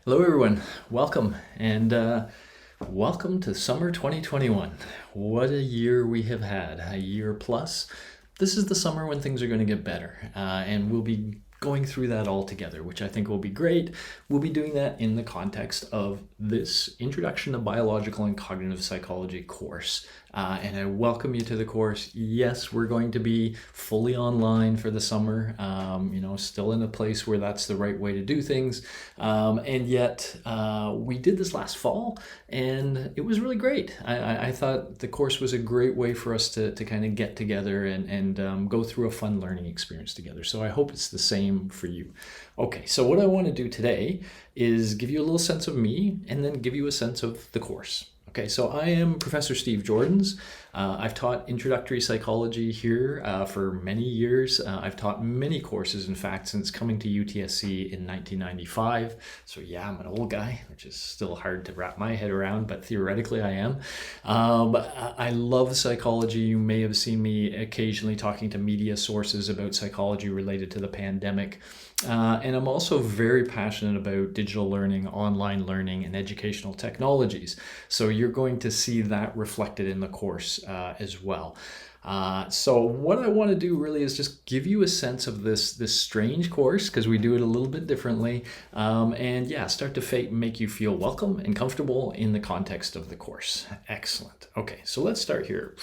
Hello, everyone. Welcome and welcome to summer 2021. What a year we have had, a year plus. This is the summer when things are going to get better, and we'll be going through that all together, which I think will be great. We'll be doing that in the context of this Introduction to Biological and Cognitive Psychology course. And I welcome you to the course. Yes, we're going to be fully online for the summer, still in a place where that's the right way to do things. And yet we did this last fall and it was really great. I thought the course was a great way for us to kind of get together and go through a fun learning experience together. So I hope it's the same for you. Okay, so what I want to do today is give you a little sense of me and then give you a sense of the course. Okay, so I am Professor Steve Jordans. I've taught introductory psychology here for many years. I've taught many courses, in fact, since coming to UTSC in 1995. So yeah, I'm an old guy, which is still hard to wrap my head around, but theoretically I am. I love psychology. You may have seen me occasionally talking to media sources about psychology related to the pandemic. And I'm also very passionate about digital learning, online learning, and educational technologies. So you're going to see that reflected in the course as well. So what I want to do really is just give you a sense of this strange course, because we do it a little bit differently, and yeah, start to make you feel welcome and comfortable in the context of the course. Excellent. Okay, so let's start here.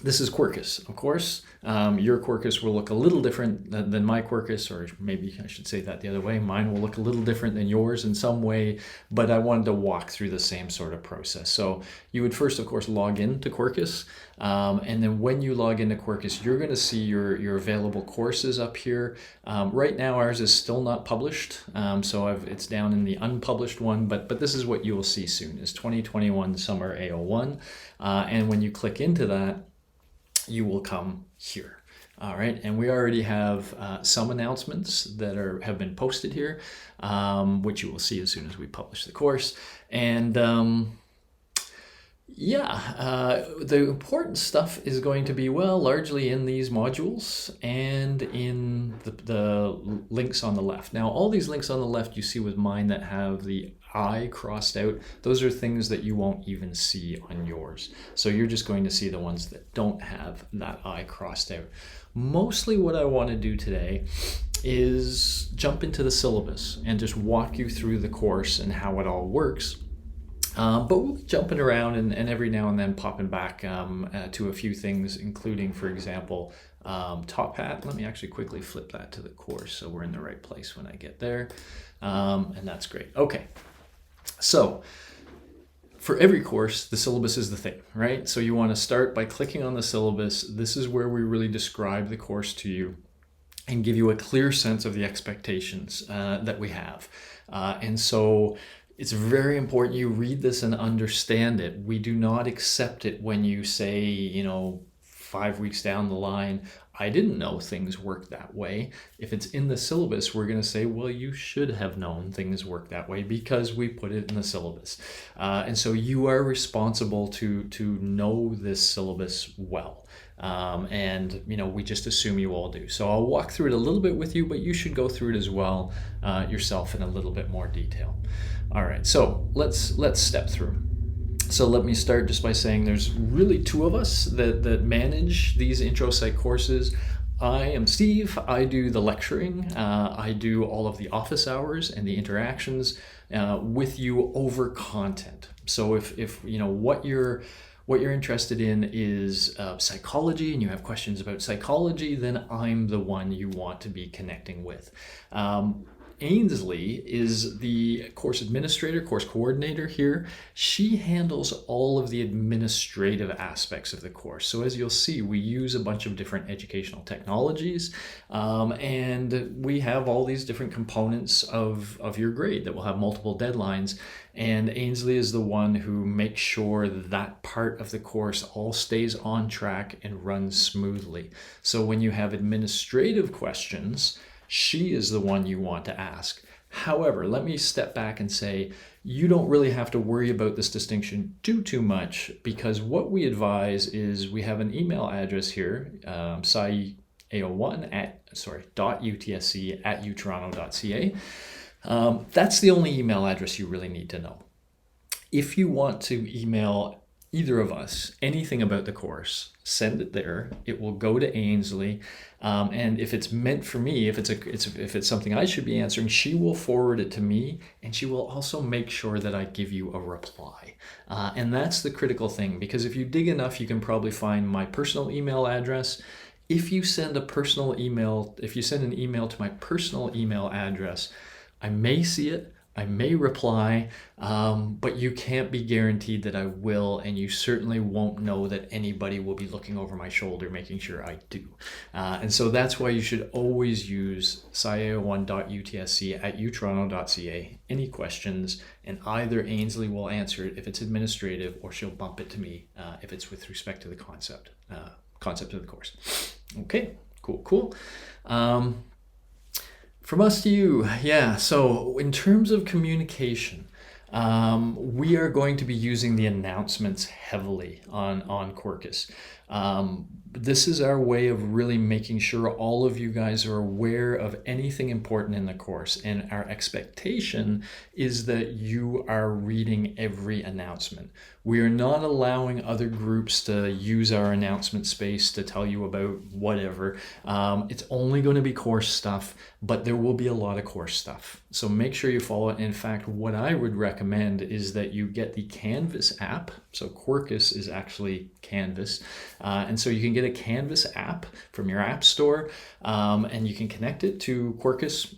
This is Quercus, of course. Your Quercus will look a little different than my Quercus, or maybe I should say that the other way. Mine will look a little different than yours in some way, but I wanted to walk through the same sort of process. So you would first, of course, log into Quercus, and then when you log into Quercus, you're going to see your available courses up here. Right now, ours is still not published, so it's down in the unpublished one, but this is what you will see soon, is 2021 Summer A01, and when you click into that, you will come here. All right, and we already have some announcements that have been posted here, which you will see as soon as we publish the course. And the important stuff is going to be, largely in these modules and in the links on the left. Now, all these links on the left you see with mine that have the I crossed out, those are things that you won't even see on yours. So you're just going to see the ones that don't have that I crossed out. Mostly what I want to do today is jump into the syllabus and just walk you through the course and how it all works. But we'll be jumping around and every now and then popping back to a few things, including, for example, Top Hat. Let me actually quickly flip that to the course so we're in the right place when I get there. And that's great. Okay. So for every course, the syllabus is the thing, right? So you want to start by clicking on the syllabus. This is where we really describe the course to you and give you a clear sense of the expectations that we have. And so it's very important you read this and understand it. We do not accept it when you say, 5 weeks down the line, I didn't know things work that way. If it's in the syllabus, we're going to say, well, you should have known things work that way because we put it in the syllabus. And so you are responsible to know this syllabus well. We just assume you all do. So I'll walk through it a little bit with you, but you should go through it as well yourself in a little bit more detail. All right, so let's step through. So let me start just by saying there's really two of us that manage these intro psych courses. I am Steve. I do the lecturing. I do all of the office hours and the interactions with you over content. So if what you're interested in is psychology and you have questions about psychology, then I'm the one you want to be connecting with. Ainsley is the course administrator, course coordinator here. She handles all of the administrative aspects of the course. So as you'll see, we use a bunch of different educational technologies, and we have all these different components of your grade that will have multiple deadlines. And Ainsley is the one who makes sure that part of the course all stays on track and runs smoothly. So when you have administrative questions, she is the one you want to ask. However, let me step back and say, you don't really have to worry about this distinction too much, because what we advise is we have an email address here, PsyA01 .utsc@utoronto.ca. That's the only email address you really need to know. If you want to email either of us anything about the course, send it there. It will go to Ainsley, and if it's meant for me, if it's something I should be answering, she will forward it to me, and she will also make sure that I give you a reply. And that's the critical thing, because if you dig enough, you can probably find my personal email address. If you send an email to my personal email address, I may see it, I may reply, but you can't be guaranteed that I will, and you certainly won't know that anybody will be looking over my shoulder making sure I do. And so that's why you should always use PsyA01.utsc@utoronto.ca. Any questions, and either Ainsley will answer it if it's administrative, or she'll bump it to me if it's with respect to the concept of the course. Okay, cool. From us to you, yeah. So in terms of communication, we are going to be using the announcements heavily on Quarkus. This is our way of really making sure all of you guys are aware of anything important in the course, and our expectation is that you are reading every announcement. We are not allowing other groups to use our announcement space to tell you about whatever. It's only going to be course stuff, but there will be a lot of course stuff. So make sure you follow it. In fact, what I would recommend is that you get the Canvas app. So Quarkus is actually Canvas. And so you can get a Canvas app from your app store, and you can connect it to Quarkus,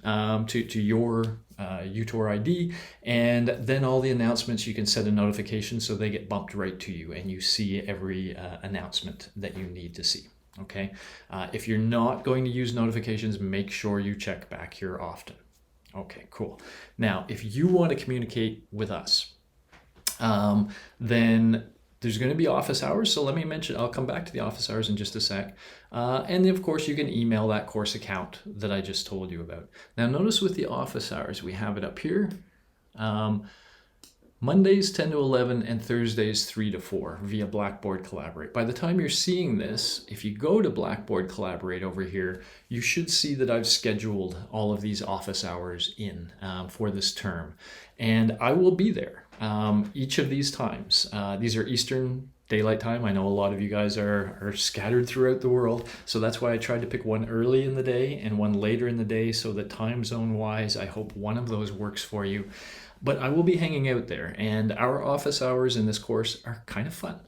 to your UTOR ID, and then all the announcements, you can set a notification so they get bumped right to you, and you see every announcement that you need to see. Okay. If you're not going to use notifications, make sure you check back here often. Okay, cool. Now, if you want to communicate with us, then there's going to be office hours. So let me mention, I'll come back to the office hours in just a sec. And of course, you can email that course account that I just told you about. Now, notice with the office hours, we have it up here. Mondays 10 to 11 and Thursdays 3 to 4 via Blackboard Collaborate. By the time you're seeing this, if you go to Blackboard Collaborate over here, you should see that I've scheduled all of these office hours in for this term. And I will be there each of these times. These are Eastern Daylight Time. I know a lot of you guys are scattered throughout the world, so that's why I tried to pick one early in the day and one later in the day, so that time zone wise, I hope one of those works for you. But I will be hanging out there, and our office hours in this course are kind of fun.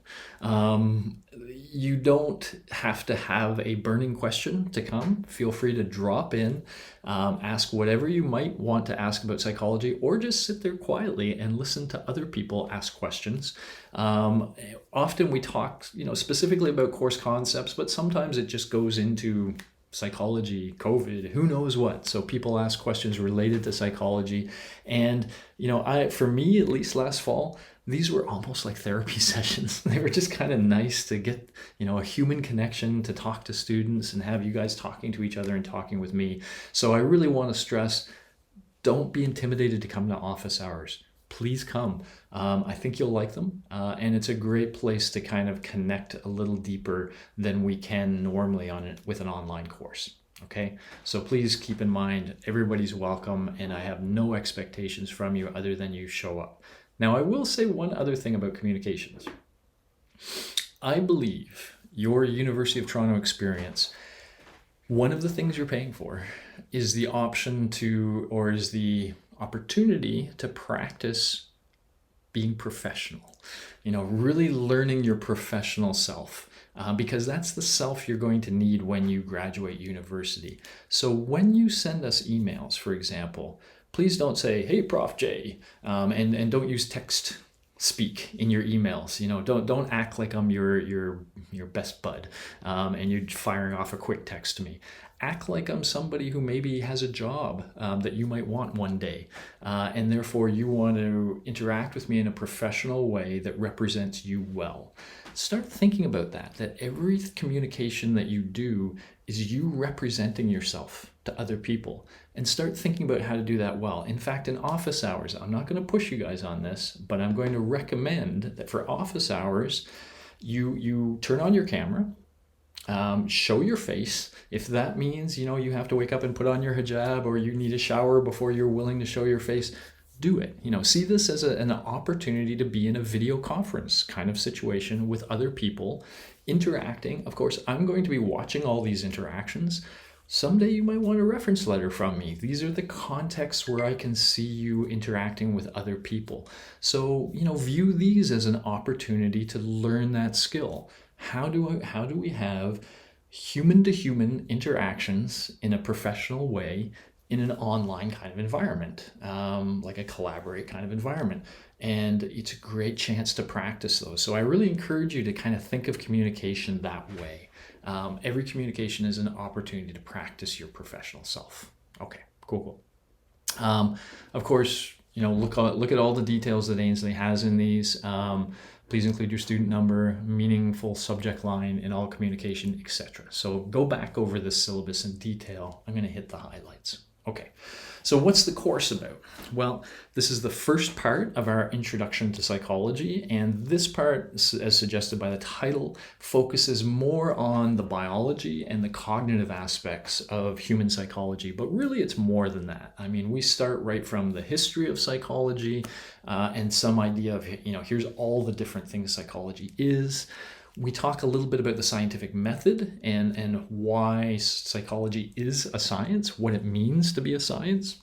You don't have to have a burning question to come. Feel free to drop in, ask whatever you might want to ask about psychology, or just sit there quietly and listen to other people ask questions. Often we talk, specifically about course concepts, but sometimes it just goes into psychology, COVID, who knows what. So people ask questions related to psychology. And, for me, at least last fall, these were almost like therapy sessions. They were just kind of nice to get, a human connection, to talk to students and have you guys talking to each other and talking with me. So I really want to stress, don't be intimidated to come to office hours. Please come. I think you'll like them. And it's a great place to kind of connect a little deeper than we can normally with an online course. Okay, so please keep in mind, everybody's welcome, and I have no expectations from you other than you show up. Now, I will say one other thing about communications. I believe your University of Toronto experience, one of the things you're paying for is the opportunity to practice being professional, really learning your professional self, because that's the self you're going to need when you graduate university. So when you send us emails, for example, please don't say, "Hey, Prof. J," and don't use text speak in your emails. Don't act like I'm your best bud, and you're firing off a quick text to me. Act like I'm somebody who maybe has a job that you might want one day, and therefore you want to interact with me in a professional way that represents you well. Start thinking about that every communication that you do is you representing yourself to other people, and start thinking about how to do that well. In fact, in office hours, I'm not going to push you guys on this, but I'm going to recommend that for office hours, you turn on your camera. Show your face. If that means, you have to wake up and put on your hijab, or you need a shower before you're willing to show your face, do it. See this as an opportunity to be in a video conference kind of situation with other people interacting. Of course, I'm going to be watching all these interactions. Someday you might want a reference letter from me. These are the contexts where I can see you interacting with other people. So, view these as an opportunity to learn that skill. How do we have human to human interactions in a professional way in an online kind of environment, like a collaborate kind of environment? And it's a great chance to practice those. So I really encourage you to kind of think of communication that way. Every communication is an opportunity to practice your professional self. Okay, cool. Of course, look at all the details that Ainsley has in these. Please include your student number, meaningful subject line in all communication, etc. So go back over this syllabus in detail. I'm going to hit the highlights. Okay, so what's the course about? Well, this is the first part of our introduction to psychology, and this part, as suggested by the title, focuses more on the biology and the cognitive aspects of human psychology, but really it's more than that. I mean, we start right from the history of psychology and some idea of, here's all the different things psychology is. We talk a little bit about the scientific method and why psychology is a science, what it means to be a science,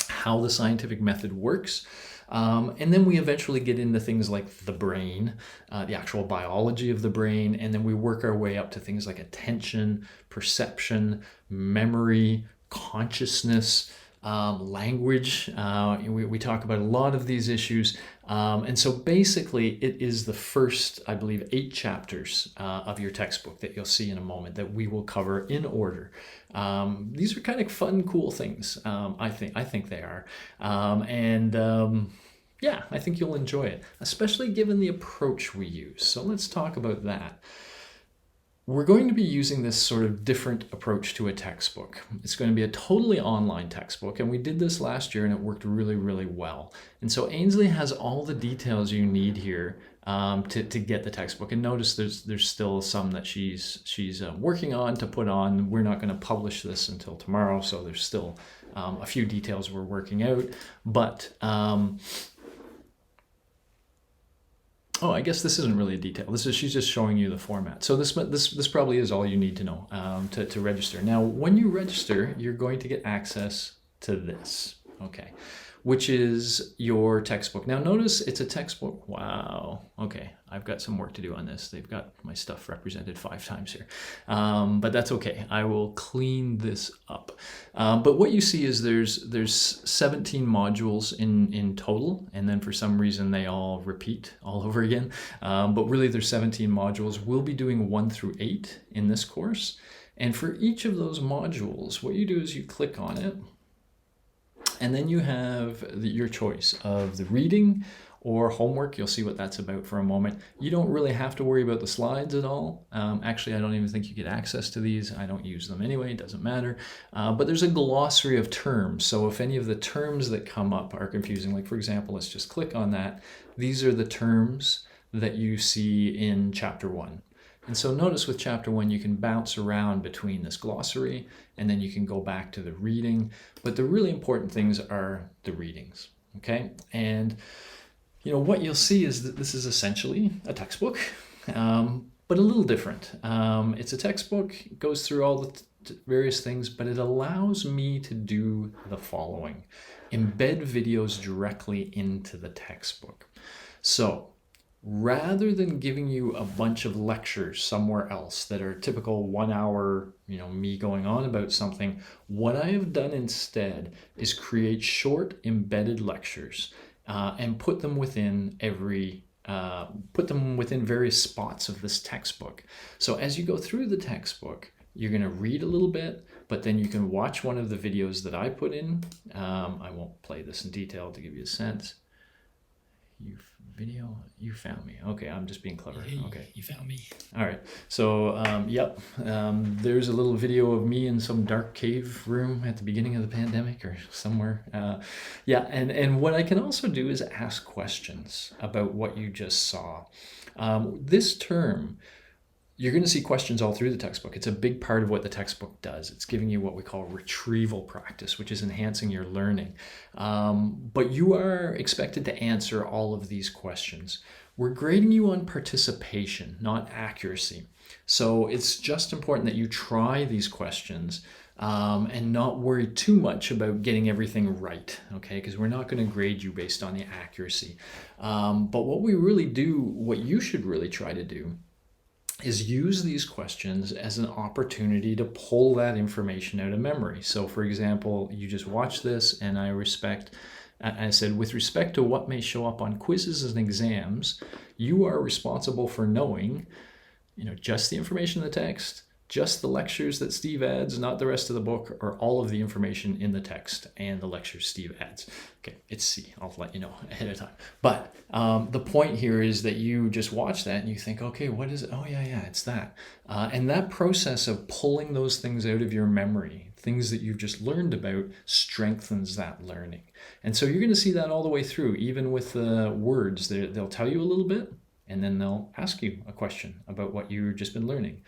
how the scientific method works. And then we eventually get into things like the brain, the actual biology of the brain, and then we work our way up to things like attention, perception, memory, consciousness, language. We talk about a lot of these issues. And so basically it is the first, I believe, 8 chapters of your textbook that you'll see in a moment that we will cover in order. These are kind of fun, cool things. I think they are. Yeah, I think you'll enjoy it, especially given the approach we use. So let's talk about that. We're going to be using this sort of different approach to a textbook. It's going to be a totally online textbook, and we did this last year and it worked really, really well. And so Ainsley has all the details you need here to get the textbook. And notice there's still some that she's working on to put on. We're not going to publish this until tomorrow, so there's still a few details we're working out. But oh, I guess this isn't really a detail. She's just showing you the format. So this probably is all you need to know to register. Now, when you register, you're going to get access to this, okay, which is your textbook. Now, notice it's a textbook. Wow. Okay, I've got some work to do on this. They've got my stuff represented 5 times here, but that's okay. I will clean this up. But what you see is there's 17 modules in total, and then for some reason they all repeat all over again. But really there's 17 modules. We'll be doing 1 through 8 in this course. And for each of those modules, what you do is you click on it, and then you have your choice of the reading or homework. You'll see what that's about for a moment. You don't really have to worry about the slides at all. Actually, I don't even think you get access to these. I don't use them anyway, it doesn't matter. But there's a glossary of terms. So if any of the terms that come up are confusing, like for example, let's just click on that. These are the terms that you see in chapter 1. And so notice with chapter 1, you can bounce around between this glossary, and then you can go back to the reading. But the really important things are the readings, okay? And what you'll see is that this is essentially a textbook, but a little different. It's a textbook, it goes through all the various things, but it allows me to do the following: embed videos directly into the textbook. So rather than giving you a bunch of lectures somewhere else that are typical 1 hour, me going on about something, what I have done instead is create short embedded lectures and put them within various spots of this textbook. So as you go through the textbook, you're going to read a little bit, but then you can watch one of the videos that I put in. I won't play this in detail to give you a sense. You found me. Okay, I'm just being clever. Okay, you found me. All right. So, yep. There's a little video of me in some dark cave room at the beginning of the pandemic or somewhere. Yeah, and what I can also do is ask questions about what you just saw. This term, you're going to see questions all through the textbook. It's a big part of what the textbook does. It's giving you what we call retrieval practice, which is enhancing your learning. But you are expected to answer all of these questions. We're grading you on participation, not accuracy. So it's just important that you try these questions and not worry too much about getting everything right, okay? Because we're not going to grade you based on the accuracy. But what you should really try to do is use these questions as an opportunity to pull that information out of memory. So for example, you just watch this and I said, with respect to what may show up on quizzes and exams, you are responsible for knowing, just the information in the text, just the lectures that Steve adds, not the rest of the book, or all of the information in the text and the lectures Steve adds. Okay, it's C. I'll let you know ahead of time. But the point here is that you just watch that and you think, okay, what is it? Oh, yeah, it's that. And that process of pulling those things out of your memory, things that you've just learned about, strengthens that learning. And so you're going to see that all the way through, even with the words. They'll tell you a little bit, and then they'll ask you a question about what you've just been learning.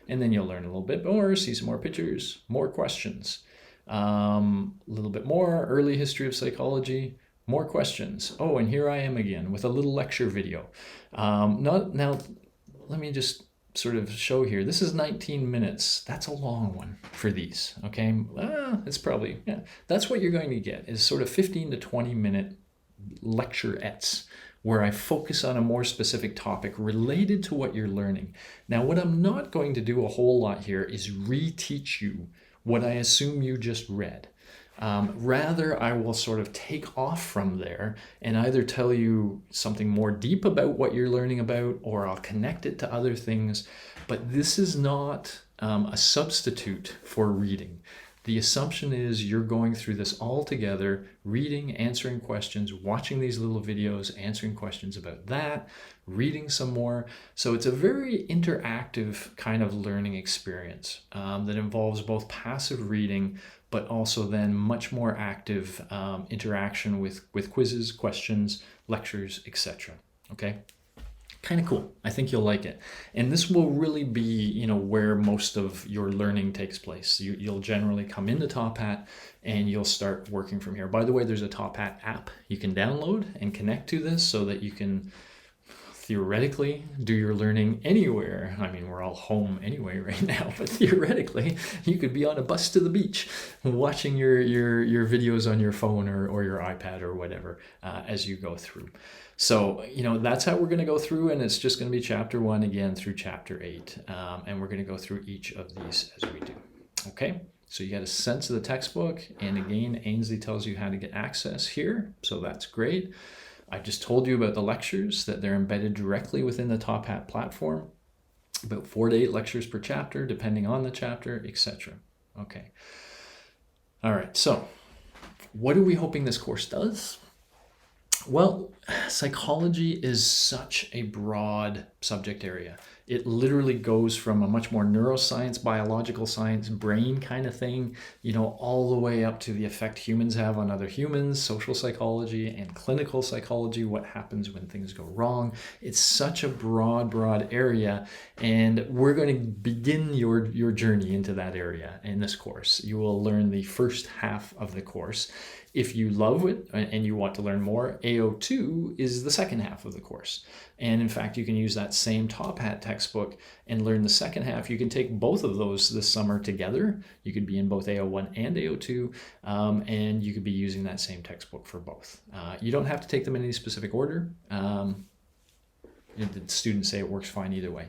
And then you'll learn a little bit more, see some more pictures, more questions, a little bit more early history of psychology, more questions. Oh, and here I am again with a little lecture video. Now, let me just sort of show here. This is 19 minutes. That's a long one for these, okay? It's probably, that's what you're going to get is sort of 15 to 20 minute lecturettes where I focus on a more specific topic related to what you're learning. Now, what I'm not going to do a whole lot here is reteach you what I assume you just read. Rather, I will sort of take off from there and either tell you something more deep about what you're learning about, or I'll connect it to other things. But this is not a substitute for reading. The assumption is you're going through this all together, reading, answering questions, watching these little videos, answering questions about that, reading some more. So it's a very interactive kind of learning experience that involves both passive reading, but also then much more active interaction with quizzes, questions, lectures, etc. Okay? Kind of cool. I think you'll like it. And this will really be, where most of your learning takes place. You'll generally come into Top Hat and you'll start working from here. By the way, there's a Top Hat app you can download and connect to this so that you can theoretically do your learning anywhere. I mean, we're all home anyway right now, but theoretically you could be on a bus to the beach watching your videos on your phone or your iPad or whatever as you go through. So, that's how we're going to go through, and it's just going to be chapter 1 again through chapter 8. And we're going to go through each of these as we do. Okay? So you got a sense of the textbook, and again, Ainsley tells you how to get access here, so that's great. I just told you about the lectures, that they're embedded directly within the Top Hat platform, about 4 to 8 lectures per chapter, depending on the chapter, etc. Okay. All right, so what are we hoping this course does? Well, psychology is such a broad subject area. It literally goes from a much more neuroscience, biological science, brain kind of thing, all the way up to the effect humans have on other humans, social psychology and clinical psychology, what happens when things go wrong. It's such a broad area, and we're going to begin your journey into that area in this course. You will learn the first half of the course. If you love it and you want to learn more, AO2 is the second half of the course. And in fact, you can use that same Top Hat textbook and learn the second half. You can take both of those this summer together. You could be in both AO1 and AO2, and you could be using that same textbook for both. You don't have to take them in any specific order. The students say it works fine either way.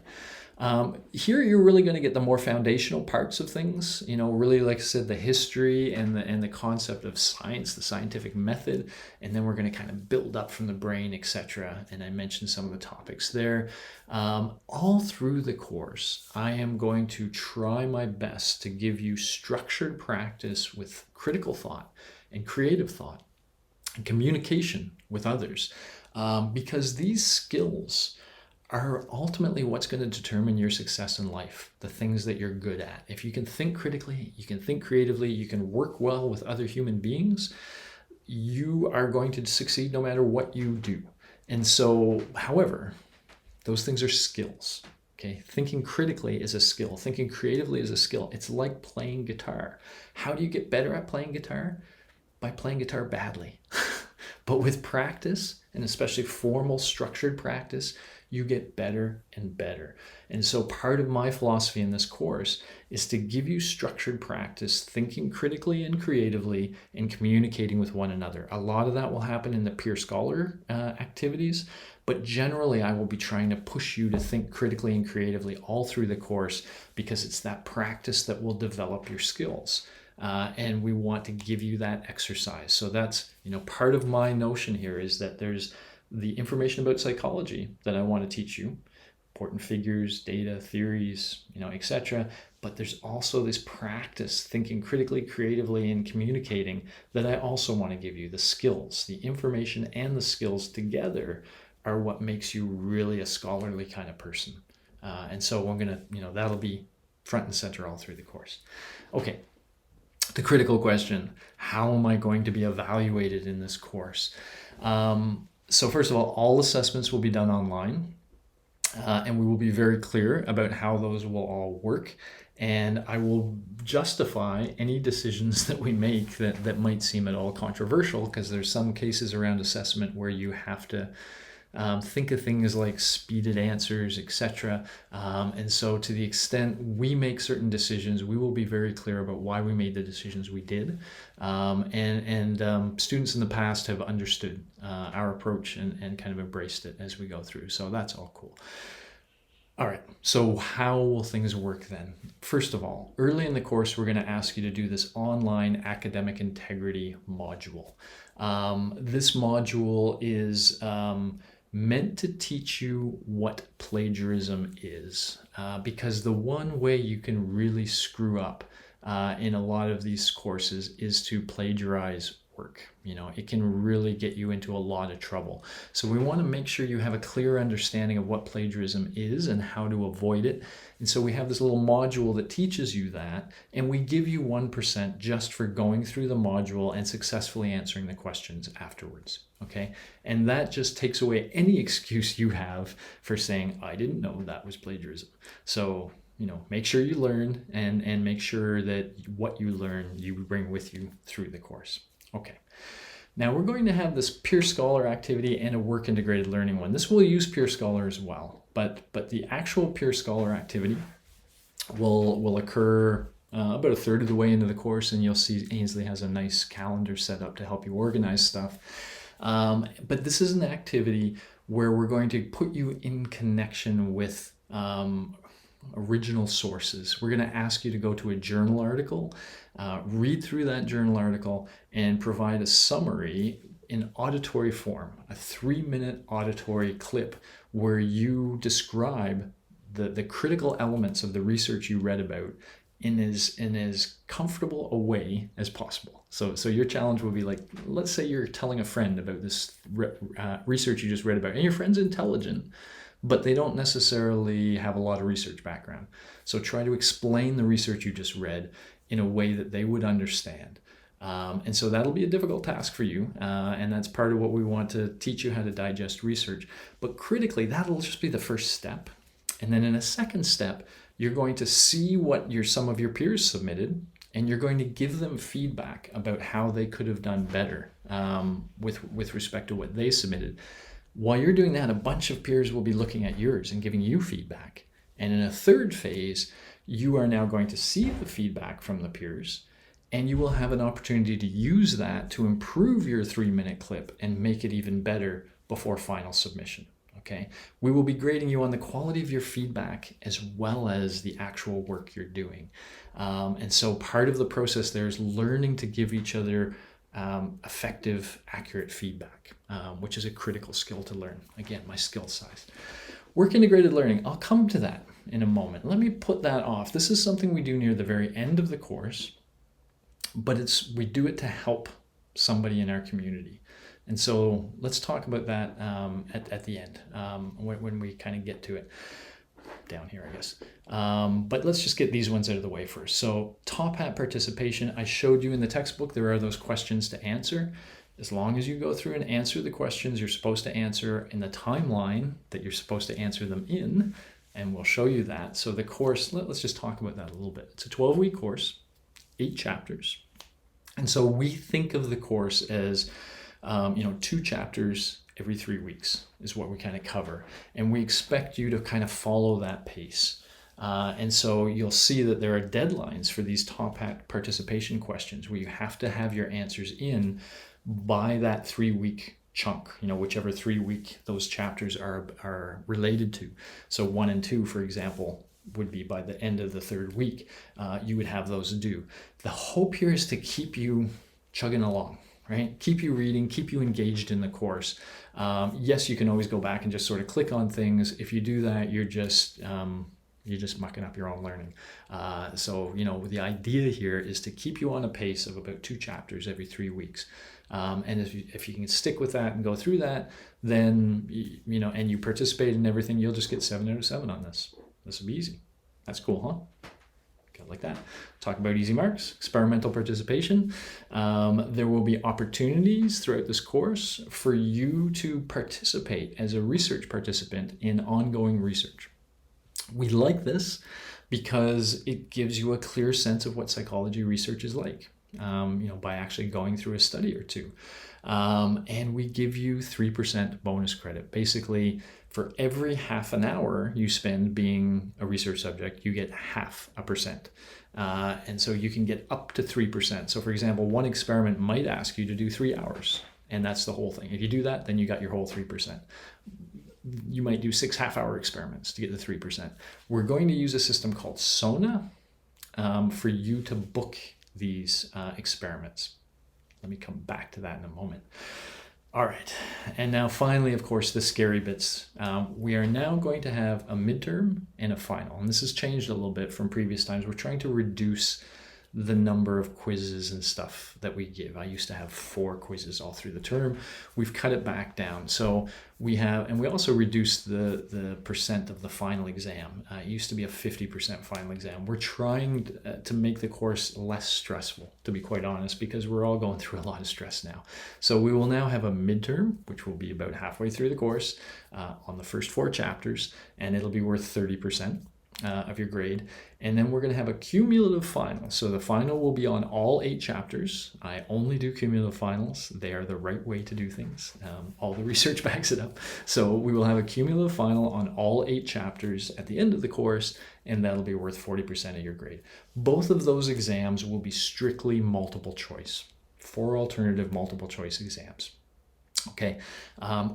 Here you're really going to get the more foundational parts of things, really, like I said, the history and the concept of science, the scientific method, and then we're going to kind of build up from the brain, etc. And I mentioned some of the topics there. All through the course, I am going to try my best to give you structured practice with critical thought and creative thought and communication with others, because these skills are ultimately what's going to determine your success in life, the things that you're good at. If you can think critically, you can think creatively, you can work well with other human beings, you are going to succeed no matter what you do. And so, however, those things are skills. Okay, thinking critically is a skill. Thinking creatively is a skill. It's like playing guitar. How do you get better at playing guitar? By playing guitar badly. But with practice, and especially formal, structured practice, you get better and better. And so part of my philosophy in this course is to give you structured practice, thinking critically and creatively, and communicating with one another. A lot of that will happen in the peer scholar activities, but generally I will be trying to push you to think critically and creatively all through the course, because it's that practice that will develop your skills. And we want to give you that exercise. So that's, part of my notion here is that there's the information about psychology that I want to teach you, important figures, data, theories, etc. But there's also this practice, thinking critically, creatively, and communicating, that I also want to give you. The skills, the information and the skills together are what makes you really a scholarly kind of person. And so I'm going to, that'll be front and center all through the course. Okay. The critical question, how am I going to be evaluated in this course? So first of all assessments will be done online, and we will be very clear about how those will all work. And I will justify any decisions that we make that might seem at all controversial, because there's some cases around assessment where you have to think of things like speeded answers, etc. And so to the extent we make certain decisions, we will be very clear about why we made the decisions we did. And students in the past have understood our approach and kind of embraced it as we go through. So that's all cool. All right, so how will things work then? First of all, early in the course, we're going to ask you to do this online academic integrity module. This module is meant to teach you what plagiarism is, because the one way you can really screw up in a lot of these courses is to plagiarize work. It can really get you into a lot of trouble. So we want to make sure you have a clear understanding of what plagiarism is and how to avoid it. And so we have this little module that teaches you that, and we give you 1% just for going through the module and successfully answering the questions afterwards. Okay, and that just takes away any excuse you have for saying, I didn't know that was plagiarism. So, make sure you learn and make sure that what you learn, you bring with you through the course. Okay, now we're going to have this peer scholar activity and a work integrated learning one. This will use peer scholar as well, but the actual peer scholar activity will occur about a third of the way into the course, and you'll see Ainsley has a nice calendar set up to help you organize stuff. But this is an activity where we're going to put you in connection with original sources. We're going to ask you to go to a journal article, read through that journal article, and provide a summary in auditory form, a 3-minute auditory clip where you describe the critical elements of the research you read about in as comfortable a way as possible. So your challenge will be like, let's say you're telling a friend about this research you just read about, and your friend's intelligent, but they don't necessarily have a lot of research background. So try to explain the research you just read in a way that they would understand. And so that'll be a difficult task for you, and that's part of what we want to teach you, how to digest research. But critically, that'll just be the first step. And then in a second step, you're going to see what some of your peers submitted, and you're going to give them feedback about how they could have done better with respect to what they submitted. While you're doing that, a bunch of peers will be looking at yours and giving you feedback. And in a third phase, you are now going to see the feedback from the peers, and you will have an opportunity to use that to improve your 3-minute clip and make it even better before final submission. Okay, we will be grading you on the quality of your feedback as well as the actual work you're doing. And so part of the process there is learning to give each other effective, accurate feedback, which is a critical skill to learn. Again, my skill size. Work integrated learning, I'll come to that in a moment. Let me put that off. This is something we do near the very end of the course, but we do it to help somebody in our community. And so let's talk about that at the end, when we kind of get to it down here, I guess. But let's just get these ones out of the way first. So top hat participation, I showed you in the textbook, there are those questions to answer. As long as you go through and answer the questions you're supposed to answer in the timeline that you're supposed to answer them in, and we'll show you that. So the course, let's just talk about that a little bit. It's a 12-week course, 8 chapters. And so we think of the course as, 2 chapters every 3 weeks is what we kind of cover. And we expect you to kind of follow that pace. And so you'll see that there are deadlines for these top hat participation questions where you have to have your answers in by that 3-week chunk, whichever 3-week those chapters are related to. So 1 and 2, for example, would be by the end of the 3rd week, you would have those due. The hope here is to keep you chugging along, right? Keep you reading, keep you engaged in the course. Yes, you can always go back and just sort of click on things. If you do that, you're just mucking up your own learning. So the idea here is to keep you on a pace of about 2 chapters every 3 weeks. And if you can stick with that and go through that, then, and you participate in everything, you'll just get 7 out of 7 on this. This will be easy. That's cool, huh? Got like that. Talk about easy marks, experimental participation. There will be opportunities throughout this course for you to participate as a research participant in ongoing research. We like this because it gives you a clear sense of what psychology research is like, by actually going through a study or 2. And we give you 3% bonus credit. Basically, for every half an hour you spend being a research subject, you get 0.5%. And so you can get up to 3%. So for example, one experiment might ask you to do 3 hours, and that's the whole thing. If you do that, then you got your whole 3%. You might do 6 half-hour experiments to get the 3%. We're going to use a system called SONA for you to book these experiments. Let me come back to that in a moment. All right, and now finally, of course, the scary bits. We are now going to have a midterm and a final, and this has changed a little bit from previous times. We're trying to reduce the number of quizzes and stuff that we give. I used to have 4 quizzes all through the term. We've cut it back down. So we have, and we also reduced the percent of the final exam. It used to be a 50% final exam. We're trying to make the course less stressful, to be quite honest, because we're all going through a lot of stress now. So we will now have a midterm, which will be about halfway through the course on the first 4 chapters, and it'll be worth 30%. Of your grade, and then we're going to have a cumulative final. So the final will be on all 8 chapters. I only do cumulative finals. They are the right way to do things. All the research backs it up. So we will have a cumulative final on all 8 chapters at the end of the course, and that'll be worth 40% of your grade. Both of those exams will be strictly multiple choice, 4 alternative multiple choice exams. Okay,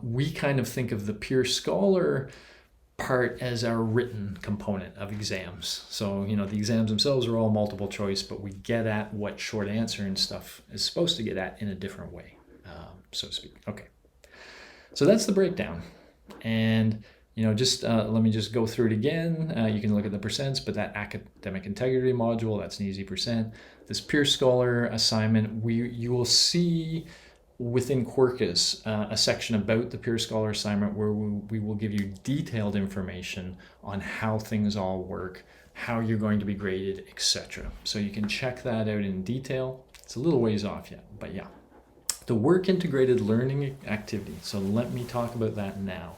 we kind of think of the Peer Scholar part as our written component of exams. So, the exams themselves are all multiple choice, but we get at what short answer and stuff is supposed to get at in a different way, so to speak. Okay, so that's the breakdown. And, let me just go through it again. You can look at the percents, but that academic integrity module, that's an easy percent. This Peer Scholar assignment, you will see within Quirkus, a section about the Peer Scholar assignment where we will give you detailed information on how things all work, how you're going to be graded, etc. So you can check that out in detail. It's a little ways off yet, but yeah. The work integrated learning activity. So let me talk about that now.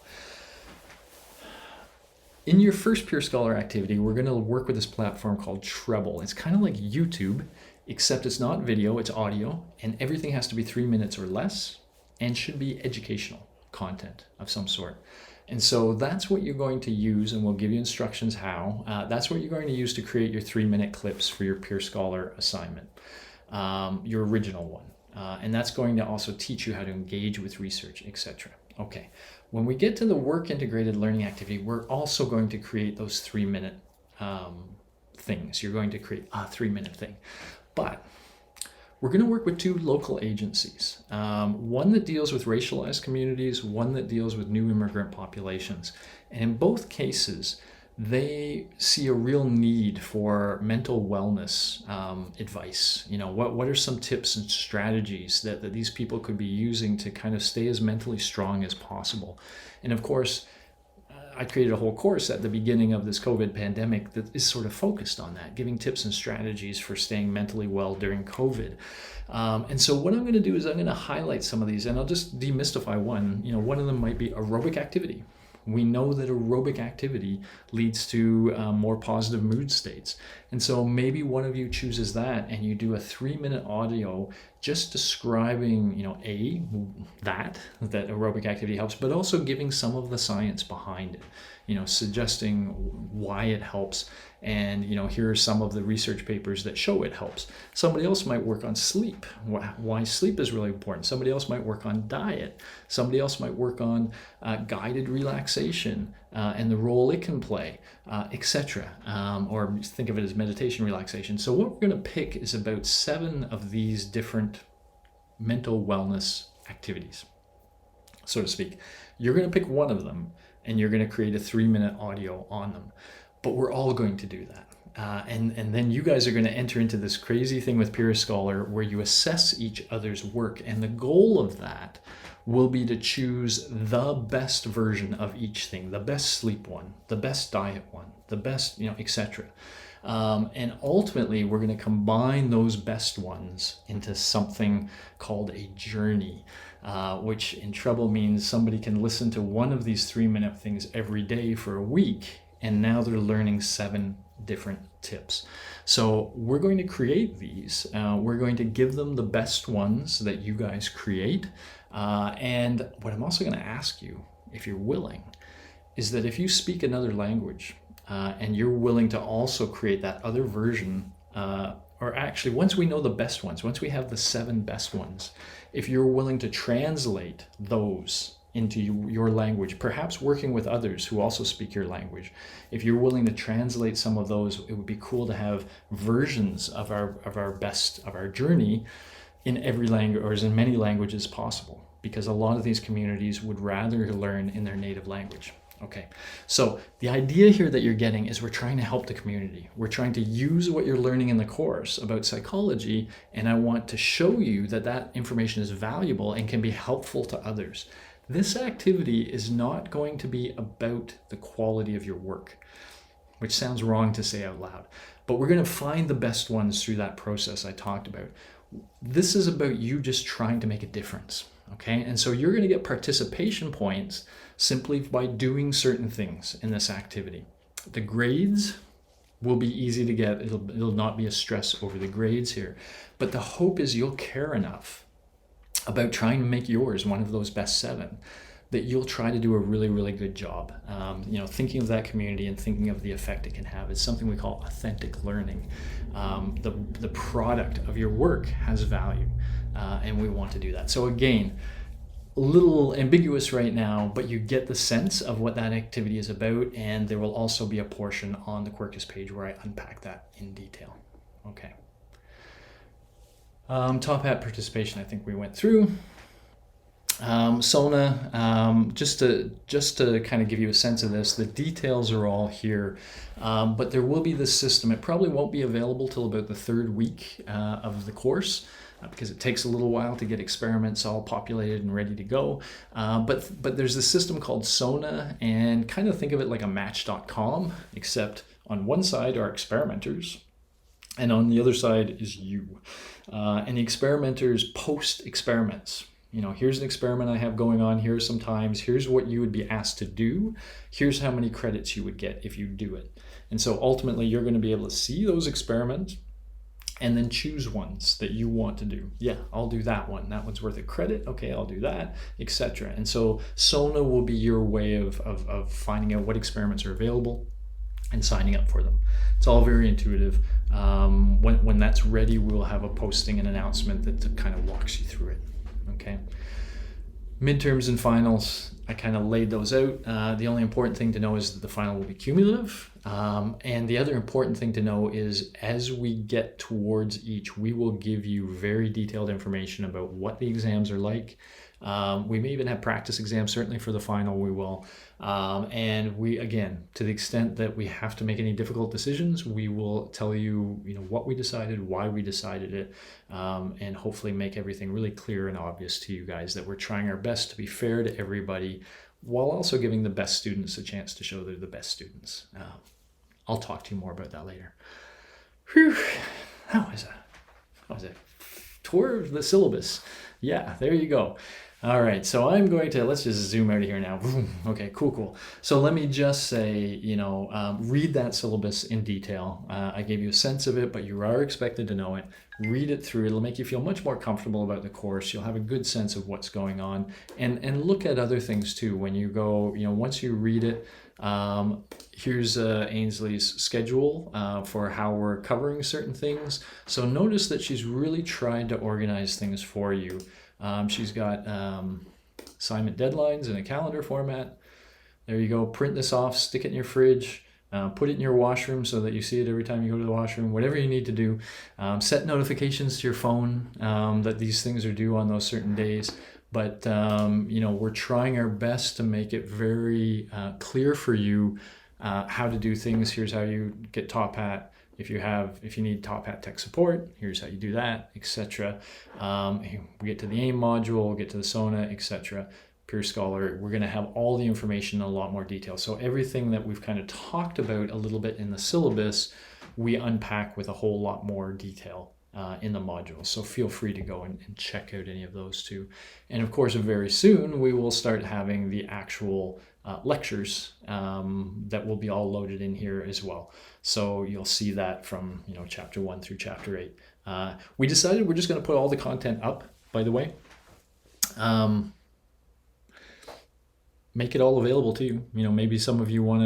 In your first Peer Scholar activity, we're going to work with this platform called Treble. It's kind of like YouTube, except it's not video, it's audio, and everything has to be 3 minutes or less and should be educational content of some sort. And so that's what you're going to use, and we'll give you instructions how. That's what you're going to use to create your 3-minute clips for your Peer Scholar assignment, your original one. And that's going to also teach you how to engage with research, etc. Okay, when we get to the work integrated learning activity, we're also going to create those 3-minute things. You're going to create a 3-minute thing. But we're going to work with 2 local agencies, one that deals with racialized communities, one that deals with new immigrant populations. And in both cases, they see a real need for mental wellness advice. What are some tips and strategies that these people could be using to kind of stay as mentally strong as possible? And of course, I created a whole course at the beginning of this COVID pandemic that is sort of focused on that, giving tips and strategies for staying mentally well during COVID. And so what I'm going to do is I'm going to highlight some of these, and I'll just demystify one. One of them might be aerobic activity. We know that aerobic activity leads to more positive mood states. And so maybe one of you chooses that and you do a 3-minute audio just describing, that aerobic activity helps, but also giving some of the science behind it, suggesting why it helps. And, here are some of the research papers that show it helps. Somebody else might work on sleep, why sleep is really important. Somebody else might work on diet. Somebody else might work on guided relaxation and the role it can play, etc. Or think of it as meditation relaxation. So what we're going to pick is about 7 of these different mental wellness activities, so to speak. You're going to pick one of them and you're going to create a 3-minute audio on them. But we're all going to do that. And then you guys are going to enter into this crazy thing with Peer Scholar where you assess each other's work. And the goal of that will be to choose the best version of each thing, the best sleep one, the best diet one, the best, etc. And ultimately, we're going to combine those best ones into something called a journey, which in trouble means somebody can listen to one of these 3-minute things every day for a week. And now they're learning 7 different tips. So we're going to create these. We're going to give them the best ones that you guys create. And what I'm also going to ask you, if you're willing, is that if you speak another language and you're willing to also create that other version, or actually once we know the best ones, once we have the 7 best ones, if you're willing to translate those into your language, perhaps working with others who also speak your language. If you're willing to translate some of those, it would be cool to have versions of our journey in every language, or as in many languages possible, because a lot of these communities would rather learn in their native language. Okay, so the idea here that you're getting is we're trying to help the community. We're trying to use what you're learning in the course about psychology, and I want to show you that that information is valuable and can be helpful to others. This activity is not going to be about the quality of your work, which sounds wrong to say out loud, but we're going to find the best ones through that process I talked about. This is about you just trying to make a difference, okay? And so you're going to get participation points simply by doing certain things in this activity. The grades will be easy to get. It'll not be a stress over the grades here, but the hope is you'll care enough about trying to make yours one of those best 7 that you'll try to do a really, really good job. Thinking of that community and thinking of the effect it can have is something we call authentic learning. The product of your work has value, and we want to do that. So again, a little ambiguous right now, but you get the sense of what that activity is about, and there will also be a portion on the Quercus page where I unpack that in detail. Okay. Top hat participation, I think we went through. SONA, just to kind of give you a sense of this, the details are all here, but there will be this system. It probably won't be available till about the 3rd week of the course, because it takes a little while to get experiments all populated and ready to go. But there's this system called SONA, and kind of think of it like a Match.com, except on one side are experimenters, and on the other side is you. And the experimenters post experiments. Here's an experiment I have going on, here's some times, here's what you would be asked to do, here's how many credits you would get if you do it. And so ultimately you're going to be able to see those experiments and then choose ones that you want to do. Yeah, I'll do that one. That one's worth a credit. Okay, I'll do that, etc. And so SONA will be your way of finding out what experiments are available and signing up for them. It's all very intuitive. When that's ready, we'll have a posting and announcement that kind of walks you through it. Okay. Midterms and finals, I kind of laid those out. The only important thing to know is that the final will be cumulative. And the other important thing to know is as we get towards each, we will give you very detailed information about what the exams are like. We may even have practice exams, certainly for the final we will. And we, again, to the extent that we have to make any difficult decisions, we will tell you, what we decided, why we decided it, and hopefully make everything really clear and obvious to you guys that we're trying our best to be fair to everybody while also giving the best students a chance to show they're the best students. I'll talk to you more about that later. Whew. That was a tour of the syllabus. Yeah, there you go. All right, so I'm going to, let's just zoom out of here now. Okay, cool. So let me just say, read that syllabus in detail. I gave you a sense of it, but you are expected to know it. Read it through. It'll make you feel much more comfortable about the course. You'll have a good sense of what's going on, and look at other things too. When you go, once you read it, here's Ainsley's schedule for how we're covering certain things. So notice that she's really tried to organize things for you. She's got assignment deadlines in a calendar format. There you go. Print this off, stick it in your fridge, put it in your washroom so that you see it every time you go to the washroom, whatever you need to do. Set notifications to your phone that these things are due on those certain days. But, we're trying our best to make it very clear for you how to do things. Here's how you get Top Hat. If you need Top Hat tech support, here's how you do that, etc. We get to the AIM module, we'll get to the SONA, etc. Peer Scholar, we're going to have all the information in a lot more detail. So everything that we've kind of talked about a little bit in the syllabus, we unpack with a whole lot more detail in the modules. So feel free to go and check out any of those too. And of course, very soon we will start having the actual lectures that will be all loaded in here as well. So you'll see that from chapter 1 through chapter 8. We decided we're just going to put all the content up, by the way. Make it all available to you. Maybe some of you want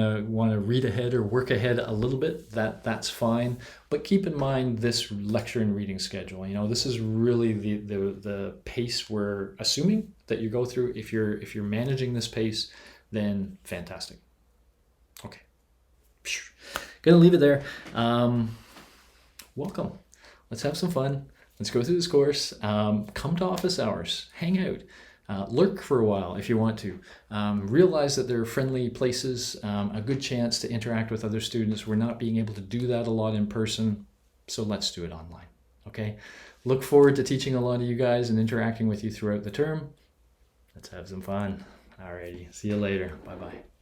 to read ahead or work ahead a little bit. That's fine. But keep in mind this lecture and reading schedule. This is really the pace we're assuming that you go through. If you're managing this pace, then fantastic. Okay. Gonna leave it there. Welcome. Let's have some fun. Let's go through this course. Come to office hours. Hang out. Lurk for a while if you want to. Realize that there are friendly places, a good chance to interact with other students. We're not being able to do that a lot in person, so let's do it online. Okay? Look forward to teaching a lot of you guys and interacting with you throughout the term. Let's have some fun. Alrighty. See you later. Bye-bye.